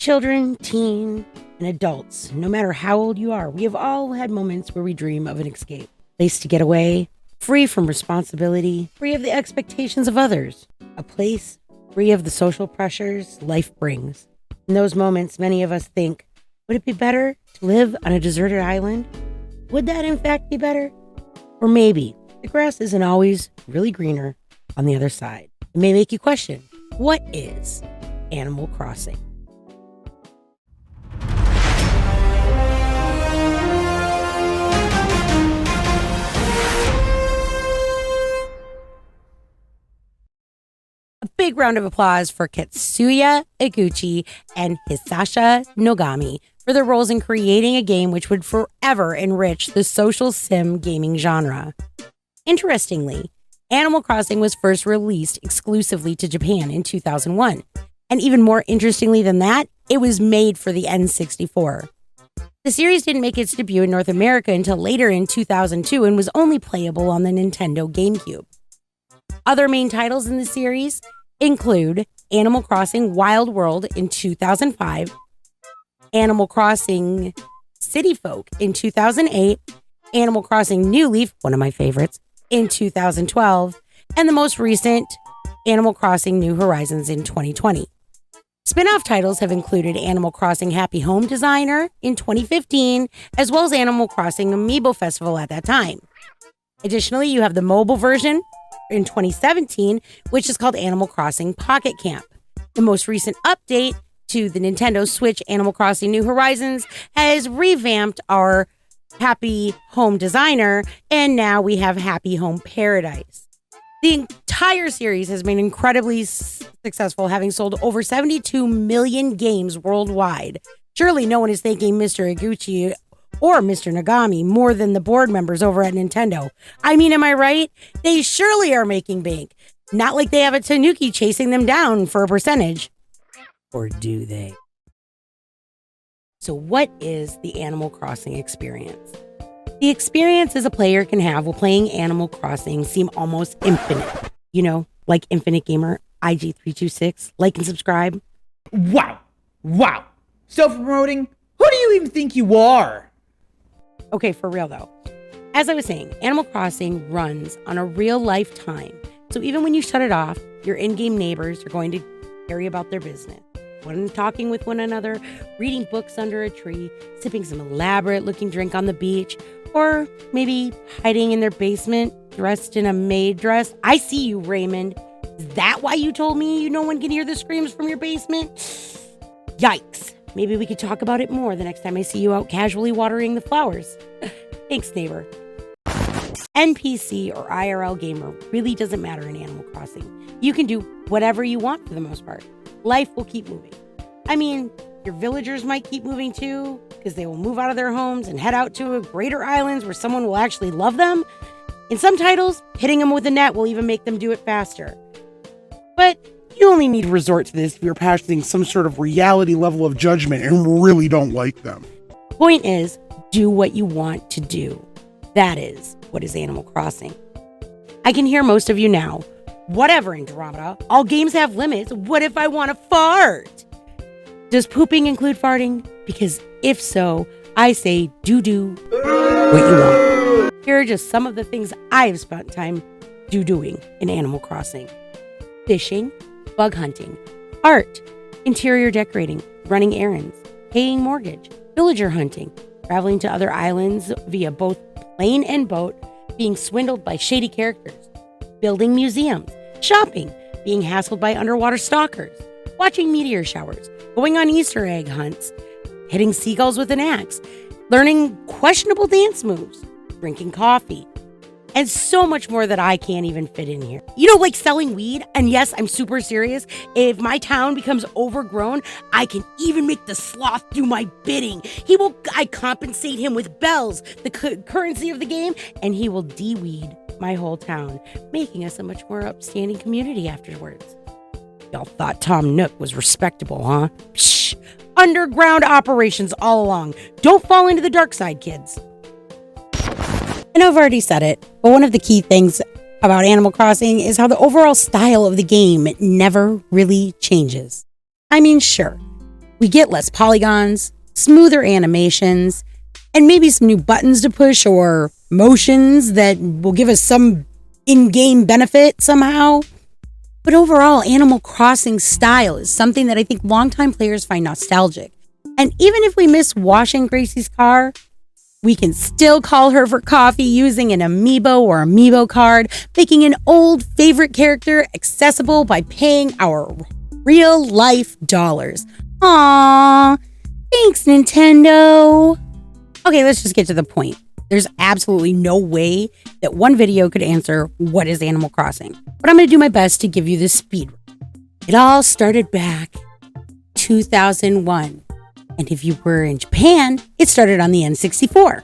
children, teen, and adults, no matter how old you are, we have all had moments where we dream of an escape. A place to get away, free from responsibility, free of the expectations of others. A place free of the social pressures life brings. In those moments, many of us think, would it be better to live on a deserted island? Would that in fact be better? Or maybe the grass isn't always really greener on the other side. It may make you question, what is Animal Crossing? A big round of applause for Katsuya Iguchi and Hisashi Nogami for their roles in creating a game which would forever enrich the social sim gaming genre. Interestingly, Animal Crossing was first released exclusively to Japan in 2001. And even more interestingly than that, it was made for the N64. The series didn't make its debut in North America until later in 2002 and was only playable on the Nintendo GameCube. Other main titles in the series include Animal Crossing Wild World in 2005, Animal Crossing City Folk in 2008, Animal Crossing New Leaf, one of my favorites, in 2012, and the most recent, Animal Crossing New Horizons in 2020. Spin-off titles have included Animal Crossing Happy Home Designer in 2015, as well as Animal Crossing Amiibo Festival at that time. Additionally, you have the mobile version in 2017, which is called Animal Crossing Pocket Camp. The most recent update to the Nintendo Switch Animal Crossing New Horizons has revamped our Happy Home Designer, and now we have Happy Home Paradise. The entire series has been incredibly successful, having sold over 72 million games worldwide. Surely no one is thanking Mr. Iguchi or Mr. Nagami more than the board members over at Nintendo. I mean, am I right? They surely are making bank. Not like they have a tanuki chasing them down for a percentage. Or do they? So what is the Animal Crossing experience? The experiences a player can have while playing Animal Crossing seem almost infinite. You know, like Infinite Gamer, IG326, like and subscribe. Wow. Self-promoting? Who do you even think you are? Okay, for real though. As I was saying, Animal Crossing runs on a real life time. So even when you shut it off, your in-game neighbors are going to carry about their business. One talking with one another, reading books under a tree, sipping some elaborate looking drink on the beach, or maybe hiding in their basement dressed in a maid dress. I see you, Raymond. Is that why you told me no one can hear the screams from your basement? Yikes. Maybe we could talk about it more the next time I see you out casually watering the flowers. Thanks, neighbor. NPC or IRL gamer really doesn't matter in Animal Crossing. You can do whatever you want for the most part. Life will keep moving. I mean, your villagers might keep moving too, because they will move out of their homes and head out to greater islands where someone will actually love them. In some titles, hitting them with a net will even make them do it faster. But you only need to resort to this if you're passing some sort of reality level of judgment and really don't like them. Point is, do what you want to do. That is what is Animal Crossing. I can hear most of you now. Whatever, Andromeda. All games have limits. What if I want to fart? Does pooping include farting? Because if so, I say do what you want. Here are just some of the things I've spent time doing in Animal Crossing. Fishing, bug hunting, art, interior decorating, running errands, paying mortgage, villager hunting, traveling to other islands via both plane and boat, being swindled by shady characters, building museums, shopping, being hassled by underwater stalkers, watching meteor showers, going on Easter egg hunts, hitting seagulls with an axe, learning questionable dance moves, drinking coffee, and so much more that I can't even fit in here. You know, like selling weed. And yes, I'm super serious. If my town becomes overgrown, I can even make the sloth do my bidding. I compensate him with bells, the currency of the game, and he will de-weed my whole town, making us a much more upstanding community afterwards. Y'all thought Tom Nook was respectable, huh? Psh! Underground operations all along. Don't fall into the dark side, kids. I know I've already said it, but one of the key things about Animal Crossing is how the overall style of the game never really changes. I mean, sure, We get less polygons, smoother animations, and maybe some new buttons to push or motions that will give us some in-game benefit somehow. But overall, Animal Crossing style is something that I think longtime players find nostalgic. And even if we miss washing Gracie's car, we can still call her for coffee using an amiibo or amiibo card, making an old favorite character accessible by paying our real life dollars. Aww, thanks Nintendo. Okay, let's just get to the point. There's absolutely no way that one video could answer what is Animal Crossing, but I'm going to do my best to give you the speed. It all started back 2001. And if you were in Japan, it started on the N64.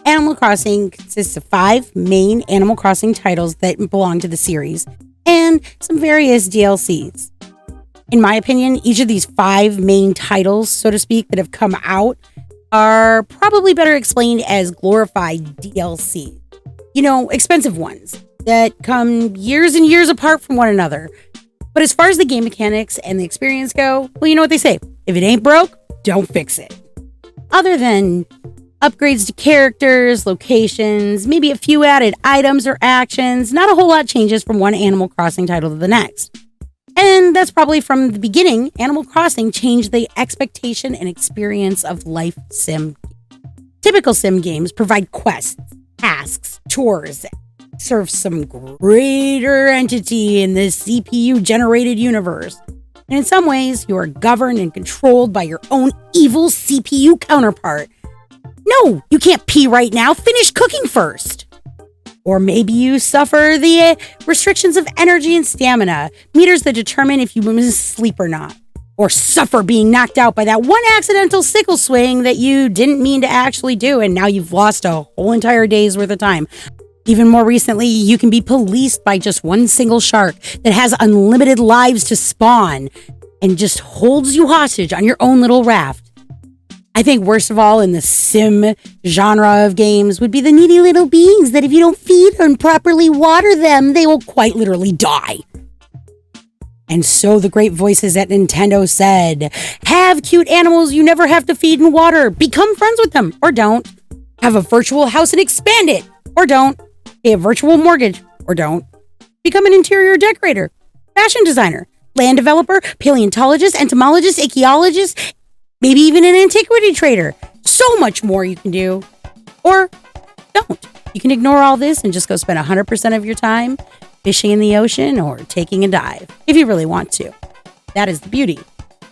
Animal Crossing consists of 5 main Animal Crossing titles that belong to the series and some various DLCs. In my opinion, each of these 5 main titles, so to speak, that have come out are probably better explained as glorified DLC. You know, expensive ones that come years and years apart from one another. But as far as the game mechanics and the experience go, well, you know what they say. If it ain't broke, don't fix it. Other than upgrades to characters, locations, maybe a few added items or actions, not a whole lot changes from one Animal Crossing title to the next. And that's probably from the beginning, Animal Crossing changed the expectation and experience of life sim. Typical sim games provide quests, tasks, chores, serve some greater entity in this CPU-generated universe. And in some ways, you are governed and controlled by your own evil CPU counterpart. No, you can't pee right now. Finish cooking first. Or maybe you suffer the restrictions of energy and stamina, meters that determine if you miss sleep or not. Or suffer being knocked out by that one accidental sickle swing that you didn't mean to actually do, and now you've lost a whole entire day's worth of time. Even more recently, you can be policed by just one single shark that has unlimited lives to spawn and just holds you hostage on your own little raft. I think worst of all in the sim genre of games would be the needy little beings that if you don't feed and properly water them, they will quite literally die. And so the great voices at Nintendo said, have cute animals you never have to feed and water. Become friends with them, or don't. Have a virtual house and expand it, or don't. Pay a virtual mortgage, or don't. Become an interior decorator, fashion designer, land developer, paleontologist, entomologist, archaeologist, maybe even an antiquity trader. So much more you can do. Or don't. You can ignore all this and just go spend 100% of your time fishing in the ocean or taking a dive, if you really want to. That is the beauty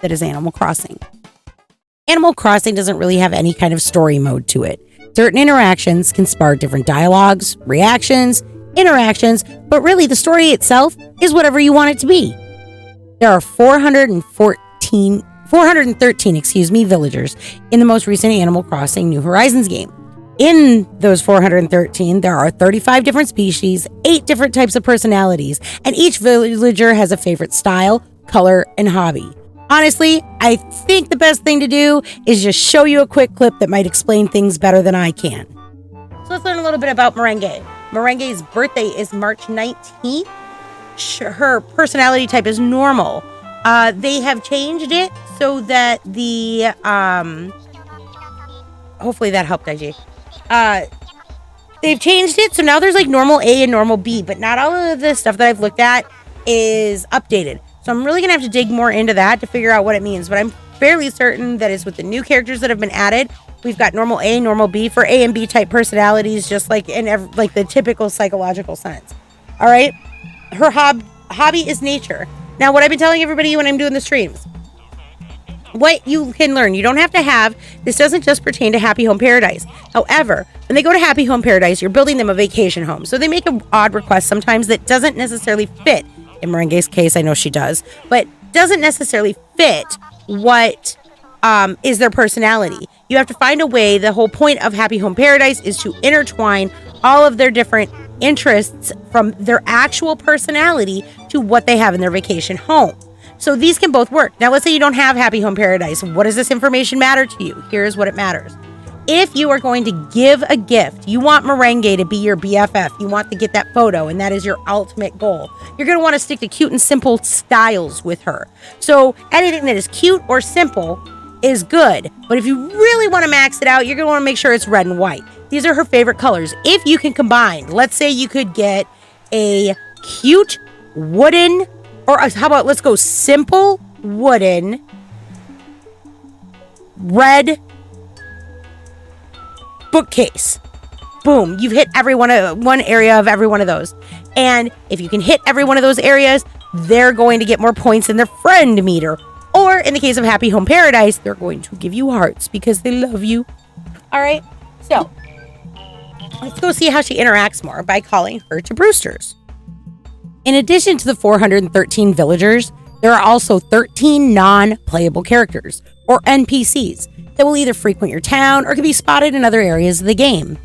that is Animal Crossing. Animal Crossing doesn't really have any kind of story mode to it. Certain interactions can spark different dialogues, reactions, interactions, but really the story itself is whatever you want it to be. There are 413 villagers in the most recent Animal Crossing New Horizons game. In those 413, there are 35 different species, 8 different types of personalities, and each villager has a favorite style, color, and hobby. Honestly, I think the best thing to do is just show you a quick clip that might explain things better than I can. So let's learn a little bit about Merengue. Merengue's birthday is March 19th. Her personality type is normal. They have changed it so that the, hopefully that helped, IG. They've changed it, so now there's like normal A and normal B, but not all of the stuff that I've looked at is updated. So I'm really gonna have to dig more into that to figure out what it means, but I'm fairly certain that it's with the new characters that have been added. We've got normal A, normal B for A and B type personalities, just like in like the typical psychological sense. All right, her hobby is nature. Now, what I've been telling everybody when I'm doing the streams, what you can learn, you don't have to have, this doesn't just pertain to Happy Home Paradise. However, when they go to Happy Home Paradise, you're building them a vacation home. So they make an odd request sometimes that doesn't necessarily fit. In Merengue's case, I know she does, but doesn't necessarily fit what is their personality. You have to find a way. The whole point of Happy Home Paradise is to intertwine all of their different interests from their actual personality to what they have in their vacation home. So these can both work. Now, let's say you don't have Happy Home Paradise. What does this information matter to you? Here's what it matters. If you are going to give a gift, you want Merengue to be your BFF. You want to get that photo, and that is your ultimate goal. You're going to want to stick to cute and simple styles with her. So anything that is cute or simple is good. But if you really want to max it out, you're going to want to make sure it's red and white. These are her favorite colors. If you can combine, let's say you could get a cute wooden, or how about let's go simple wooden red bookcase. Boom, you've hit one area of every one of those. And if you can hit every one of those areas, they're going to get more points in their friend meter. Or in the case of Happy Home Paradise, they're going to give you hearts because they love you. All right, so let's go see how she interacts more by calling her to Brewster's. In addition to the 413 villagers, there are also 13 non-playable characters, or NPCs, that will either frequent your town or can be spotted in other areas of the game.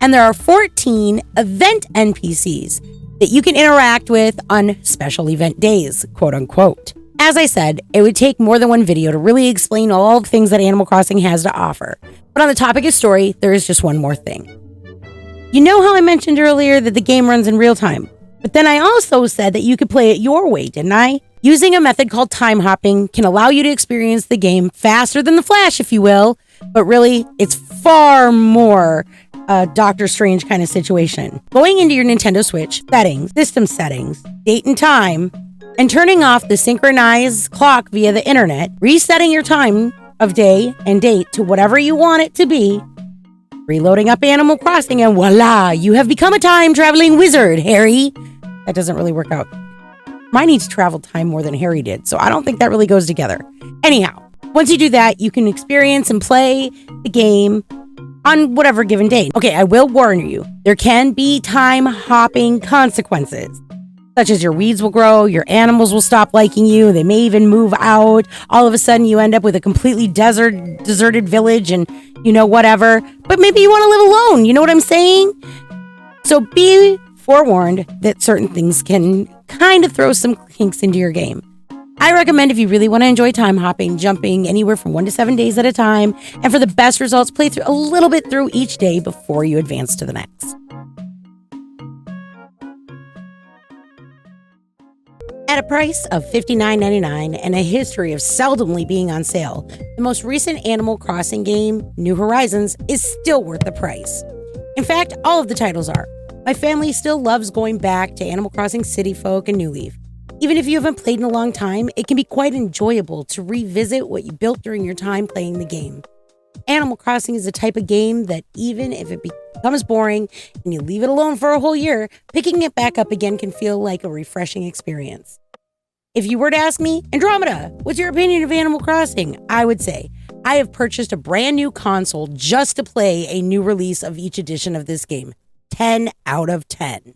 And there are 14 event NPCs that you can interact with on special event days, quote unquote. As I said, it would take more than one video to really explain all the things that Animal Crossing has to offer. But on the topic of story, there is just one more thing. You know how I mentioned earlier that the game runs in real time? But then I also said that you could play it your way, didn't I? Using a method called time hopping can allow you to experience the game faster than the Flash, if you will. But really, it's far more a Doctor Strange kind of situation. Going into your Nintendo Switch settings, system settings, date and time, and turning off the synchronized clock via the internet, resetting your time of day and date to whatever you want it to be, reloading up Animal Crossing, and voila, you have become a time-traveling wizard, Harry. That doesn't really work out. Mine needs travel time more than Harry did, so I don't think that really goes together. Anyhow, once you do that, you can experience and play the game on whatever given date. Okay, I will warn you, there can be time hopping consequences, such as your weeds will grow, your animals will stop liking you, they may even move out. All of a sudden, you end up with a completely deserted village and, whatever. But maybe you want to live alone, you know what I'm saying? So be forewarned that certain things can kind of throw some kinks into your game. I recommend if you really want to enjoy time hopping, jumping anywhere from 1 to 7 days at a time, and for the best results, play through a little bit through each day before you advance to the next. At a price of $59.99 and a history of seldomly being on sale, the most recent Animal Crossing game, New Horizons, is still worth the price. In fact, all of the titles are. My family still loves going back to Animal Crossing City Folk and New Leaf. Even if you haven't played in a long time, it can be quite enjoyable to revisit what you built during your time playing the game. Animal Crossing is the type of game that even if it becomes boring and you leave it alone for a whole year, picking it back up again can feel like a refreshing experience. If you were to ask me, Andromeda, what's your opinion of Animal Crossing? I would say, I have purchased a brand new console just to play a new release of each edition of this game. 10 out of 10.